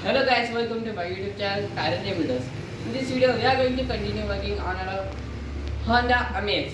Hello guys, welcome to my YouTube channel Current Builders. In this video, we are going to continue working on our Honda Amaze.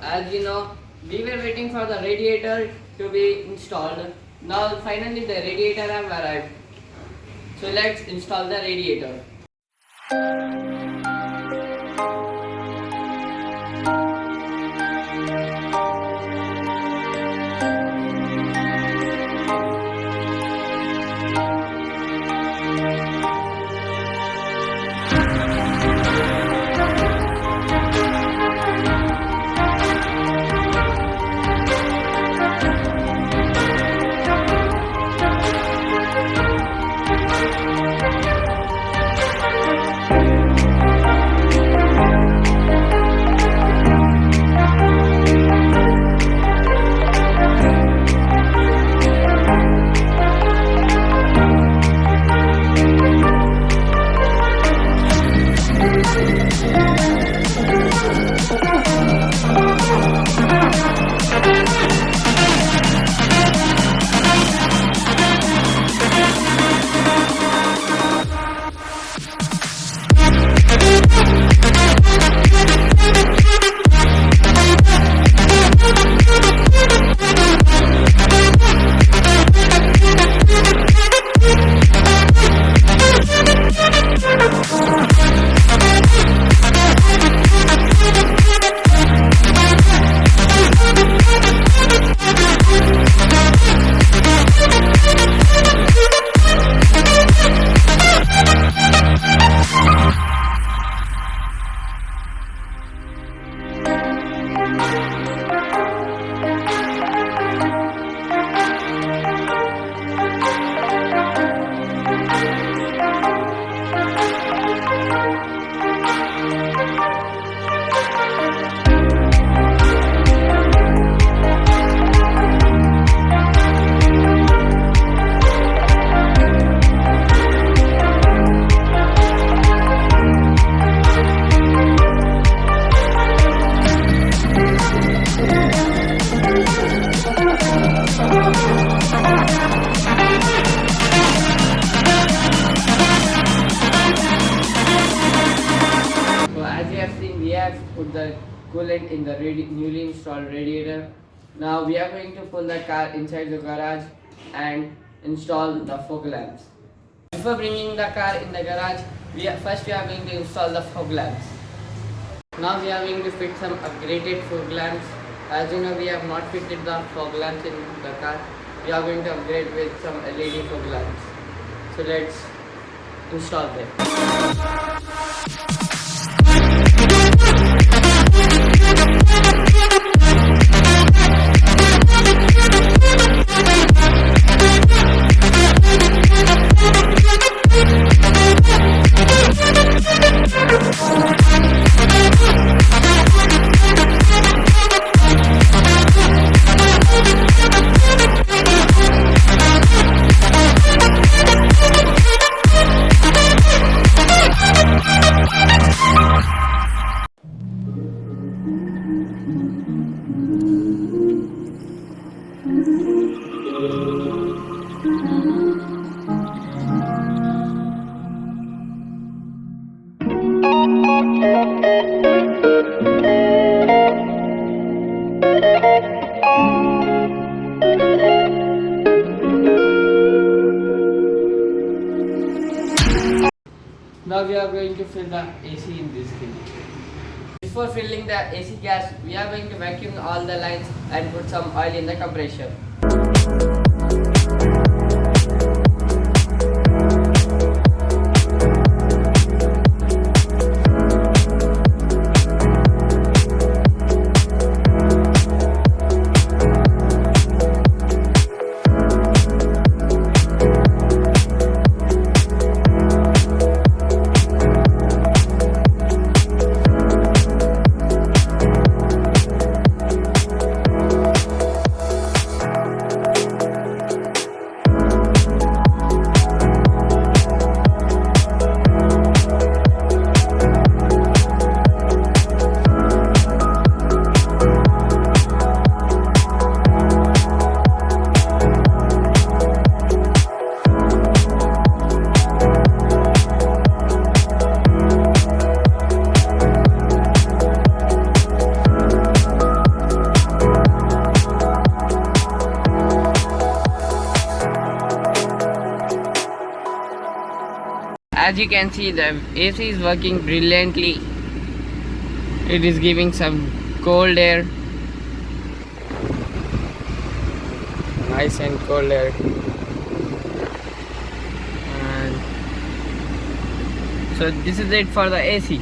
As you know, we were waiting for the radiator to be installed. Now finally the radiator have arrived. So let's install the radiator. We have put the coolant in the newly installed radiator. Now we are going to pull the car inside the garage and install the fog lamps. Before bringing the car in the garage, first we are going to install the fog lamps. Now we are going to fit some upgraded fog lamps. As you know, we have not fitted the fog lamps in the car. We are going to upgrade with some LED fog lamps. So let's install them. Now we are going to fill the AC in this thing. Before filling the AC gas, we are going to vacuum all the lines and put some oil in the compressor. As you can see, the AC is working brilliantly. It is giving some cold air, nice and cold air. And so this is it for the AC.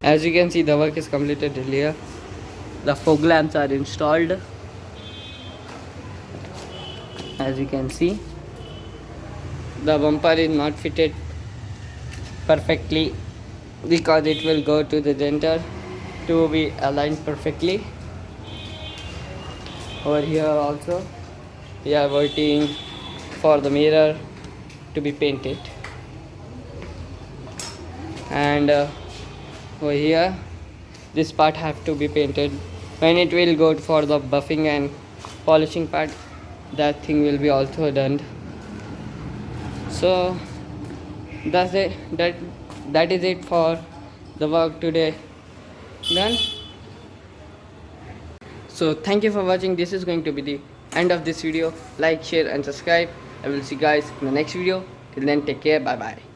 As you can see, the work is completed here. The fog lamps are installed. As you can see, the bumper is not fitted perfectly because it will go to the center to be aligned perfectly. Over here also we are waiting for the mirror to be painted, and over here this part have to be painted. When it will go for the buffing and polishing part, that thing will be also done. So that's it. That is it for the work today done. So thank you for watching. This is going to be the end of this video. Like, share and subscribe. I will see you guys in the next video. Till then, take care. Bye bye.